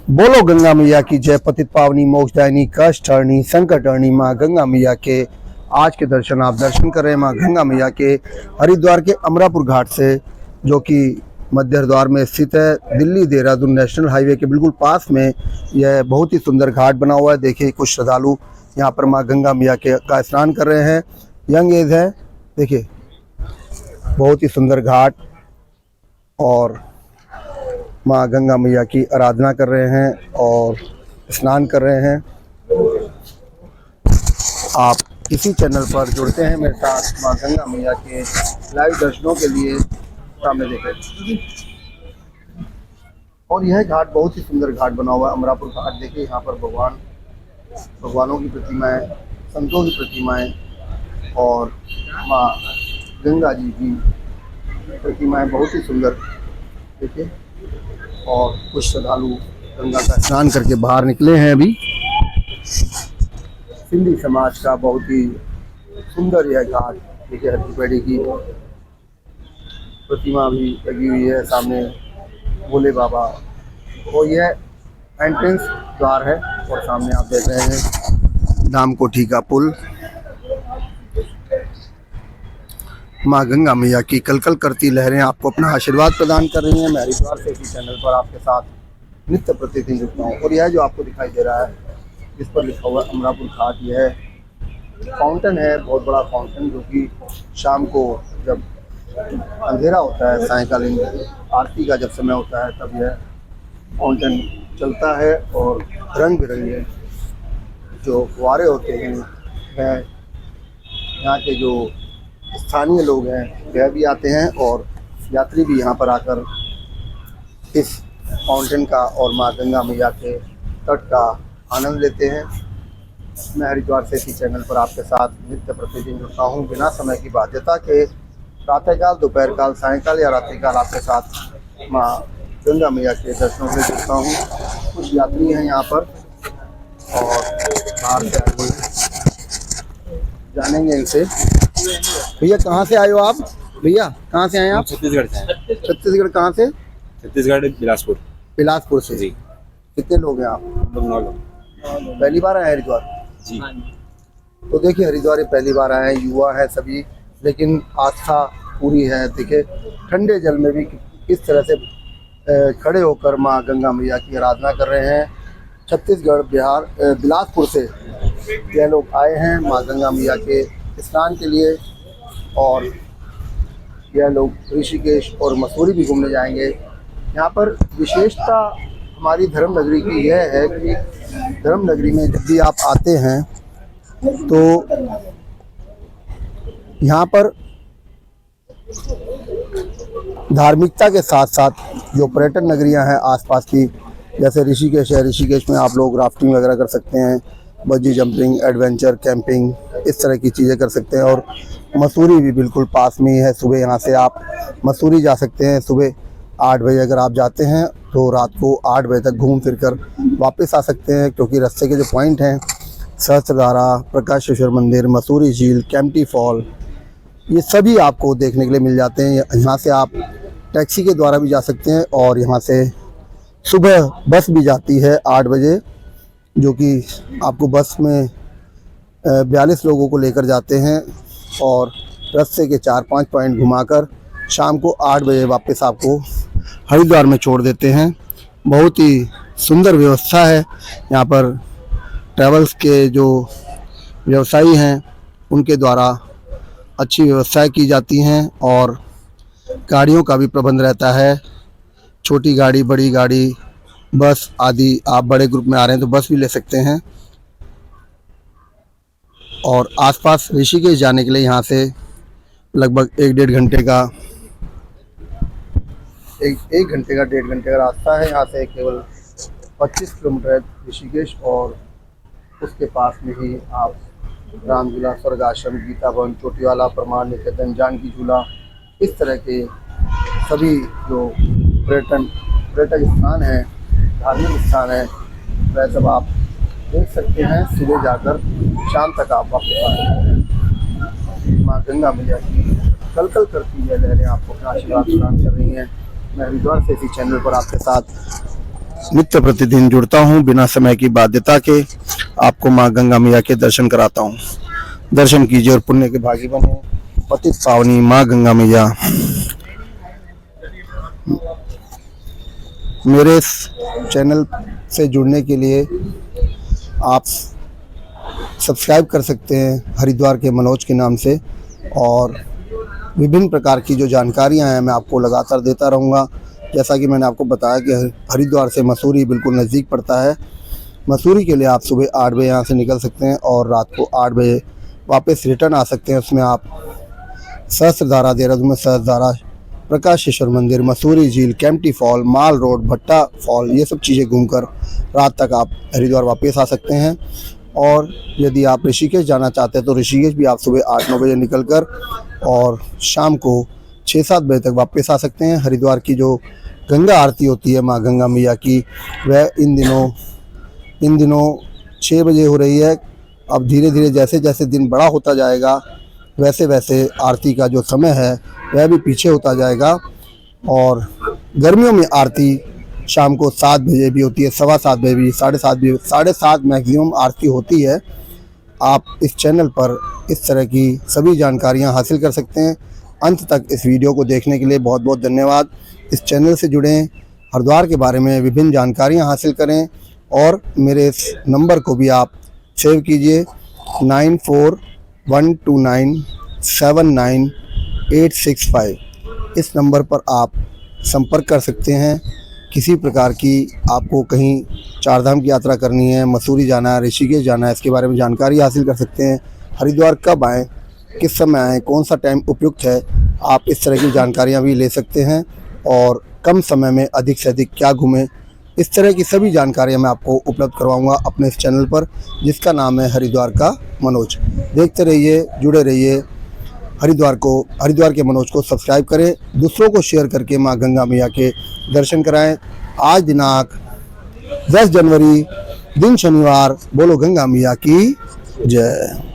बोलो गंगा मैया की जय। पतित पावनी मोक्षदायिनी कष्ट हरणी संकट हरणी माँ गंगा मैया के आज के दर्शन आप दर्शन कर रहे हैं माँ गंगा मैया के हरिद्वार के अमरापुर घाट से, जो कि मध्य हरिद्वार में स्थित है। दिल्ली देहरादून नेशनल हाईवे के बिल्कुल पास में यह बहुत ही सुंदर घाट बना हुआ है। देखिए कुछ श्रद्धालु यहाँ पर माँ गंगा मैया के का स्नान कर रहे हैं। यंग एज है, देखिए बहुत ही सुंदर घाट, और माँ गंगा मैया की आराधना कर रहे हैं और स्नान कर रहे हैं। आप इसी चैनल पर जुड़ते हैं मेरे साथ माँ गंगा मैया के लाइव दर्शनों के लिए। सामने देखें, और यह घाट बहुत ही सुंदर घाट बना हुआ है, अमरापुर घाट। देखिए यहाँ पर भगवानों की प्रतिमाएं, संतों की प्रतिमाएं और माँ गंगा जी की प्रतिमाएं बहुत ही सुंदर देखिए। और कुछ श्रद्धालु गंगा का स्नान करके बाहर निकले हैं। अभी सिंधी समाज का बहुत ही सुंदर यह घाट देखिए। हरकी की प्रतिमा भी लगी हुई है सामने, भोले बाबा। और यह एंट्रेंस द्वार है, और सामने आप देख रहे हैं दाम कोठी का पुल। माँ गंगा मैया की कलकल करती लहरें आपको अपना आशीर्वाद प्रदान कर रही हैं। मैं हरिद्वार से इसी चैनल पर आपके साथ नित्य प्रतिदिन जुड़ता हूँ। और यह जो आपको दिखाई दे रहा है, इस पर लिखा हुआ अमरापुर घाट, यह फाउंटेन है, बहुत बड़ा फाउंटेन, जो कि शाम को जब अंधेरा होता है, सायंकालीन आरती का जब समय होता है, तब यह फाउंटेन चलता है। और रंग बिरंगे जो फुहारे होते हैं, वह यहाँ के जो स्थानीय लोग हैं वह भी आते हैं, और यात्री भी यहाँ पर आकर इस फाउंटेन का और माँ गंगा मैया के तट का आनंद लेते हैं। मैं हरिद्वार से इसी चैनल पर आपके साथ नित्य प्रतिदिन जुड़ता हूँ, बिना समय की बाध्यता के। प्रातःकाल, दोपहर काल, सायंकाल या रात्रिकाल आपके साथ माँ गंगा मैया के दर्शनों से जुड़ता हूँ। कुछ यात्री हैं यहाँ पर और बाहर से आए हुए, जानेंगे इनसे। भैया कहाँ से आए हो आप? भैया कहाँ से आए आप? छत्तीसगढ़ से हैं। छत्तीसगढ़ कहाँ से? छत्तीसगढ़ बिलासपुर। बिलासपुर से जी। कितने लोग हैं आप? हम लोग 9 लोग। पहली बार आए हरिद्वार? जी। तो देखिए हरिद्वार पहली बार आए हैं, युवा है सभी, लेकिन आस्था पूरी है। देखिए ठंडे जल में भी किस तरह से खड़े होकर माँ गंगा मैया की आराधना कर रहे हैं। छत्तीसगढ़, बिहार, बिलासपुर से यह लोग आए हैं माँ गंगा मैया के स्नान के लिए। और यह लोग ऋषिकेश और मसूरी भी घूमने जाएंगे। यहाँ पर विशेषता हमारी धर्म नगरी की यह है कि धर्म नगरी में जब भी आप आते हैं तो यहाँ पर धार्मिकता के साथ साथ जो पर्यटन नगरियाँ हैं आसपास की, जैसे ऋषिकेश है, ऋषिकेश में आप लोग राफ्टिंग वगैरह कर सकते हैं, बंजी जंपिंग, एडवेंचर कैंपिंग, इस तरह की चीज़ें कर सकते हैं। और मसूरी भी बिल्कुल पास में ही है। सुबह यहाँ से आप मसूरी जा सकते हैं। सुबह 8 बजे अगर आप जाते हैं तो रात को 8 बजे तक घूम फिर कर वापस आ सकते हैं, क्योंकि रास्ते के जो पॉइंट हैं, सहस्त्रधारा, प्रकाशेश्वर मंदिर, मसूरी झील, कैंपटी फॉल, ये सभी आपको देखने के लिए मिल जाते हैं। यहाँ से आप टैक्सी के द्वारा भी जा सकते हैं, और यहाँ से सुबह बस भी जाती है 8 बजे, जो कि आपको बस में 42 लोगों को लेकर जाते हैं, और रास्ते के 4-5 पॉइंट घुमाकर शाम को 8 बजे वापस आपको हरिद्वार में छोड़ देते हैं। बहुत ही सुंदर व्यवस्था है यहाँ पर। ट्रैवल्स के जो व्यवसायी हैं उनके द्वारा अच्छी व्यवस्थाएं की जाती हैं, और गाड़ियों का भी प्रबंध रहता है। छोटी गाड़ी, बड़ी गाड़ी, बस आदि। आप बड़े ग्रुप में आ रहे हैं तो बस भी ले सकते हैं। और आसपास ऋषिकेश जाने के लिए यहाँ से लगभग 1-1.5 घंटे का 1-1.5 घंटे का रास्ता है। यहाँ से केवल 25 किलोमीटर है ऋषिकेश, और उसके पास में ही आप राम झूला, स्वर्ग आश्रम, गीता भवन, चोटीवाला, परमार निकेतन, जानकी झूला, इस तरह के सभी जो पर्यटक स्थान हैं, धार्मिक स्थान है, वह सब आप देख सकते हैं। सुबह जाकर शाम तक आप वापस आ सकते हैं। माँ गंगा मैया की कलकल करती है लहरें आपको अपना आशीर्वाद प्रदान कर रही हैं। मैं हरिद्वार से इसी चैनल पर आपके साथ नित्य प्रतिदिन जुड़ता हूँ बिना समय की बाध्यता के, आपको माँ गंगा मैया के दर्शन कराता हूँ। दर्शन कीजिए और पुण्य के भागी बने। पतित पावनी माँ गंगा मैया मेरे इस चैनल से जुड़ने के लिए आप सब्सक्राइब कर सकते हैं हरिद्वार के मनोज के नाम से, और विभिन्न प्रकार की जो जानकारियां हैं मैं आपको लगातार देता रहूँगा। जैसा कि मैंने आपको बताया कि हरिद्वार से मसूरी बिल्कुल नज़दीक पड़ता है। मसूरी के लिए आप सुबह 8 बजे यहाँ से निकल सकते हैं और रात को 8 बजे वापस रिटर्न आ सकते हैं। उसमें आप सहस्त्रधारा, देहरादून में सहस्त्रधारा, प्रकाशेश्वर मंदिर, मसूरी झील, केम्प्टी फॉल, माल रोड, भट्टा फॉल, ये सब चीज़ें घूमकर रात तक आप हरिद्वार वापस आ सकते हैं। और यदि आप ऋषिकेश जाना चाहते हैं तो ऋषिकेश भी आप सुबह 8-9 बजे निकलकर और शाम को 6-7 बजे तक वापस आ सकते हैं। हरिद्वार की जो गंगा आरती होती है माँ गंगा मैया की, वह इन दिनों 6 बजे हो रही है। अब धीरे धीरे जैसे जैसे दिन बड़ा होता जाएगा वैसे वैसे आरती का जो समय है वह भी पीछे होता जाएगा। और गर्मियों में आरती शाम को 7 बजे भी होती है, 7:15 बजे भी, 7:30 भी, 7:30 मैक्सिमम आरती होती है। आप इस चैनल पर इस तरह की सभी जानकारियां हासिल कर सकते हैं। अंत तक इस वीडियो को देखने के लिए बहुत बहुत धन्यवाद। इस चैनल से जुड़ें, हरिद्वार के बारे में विभिन्न जानकारियां हासिल करें और मेरे इस नंबर को भी आप सेव कीजिए 9412979865। इस नंबर पर आप संपर्क कर सकते हैं। किसी प्रकार की आपको कहीं चारधाम की यात्रा करनी है, मसूरी जाना है, ऋषिकेश जाना है, इसके बारे में जानकारी हासिल कर सकते हैं। हरिद्वार कब आएँ, किस समय आएँ, कौन सा टाइम उपयुक्त है, आप इस तरह की जानकारियाँ भी ले सकते हैं। और कम समय में अधिक से अधिक क्या घूमें, इस तरह की सभी जानकारियाँ मैं आपको उपलब्ध करवाऊँगा अपने इस चैनल पर, जिसका नाम है हरिद्वार का मनोज। देखते रहिए, जुड़े रहिए। हरिद्वार के मनोज को सब्सक्राइब करें, दूसरों को शेयर करके माँ गंगा मैया के दर्शन कराएं। आज दिनांक 10 जनवरी, दिन शनिवार। बोलो गंगा मैया की जय।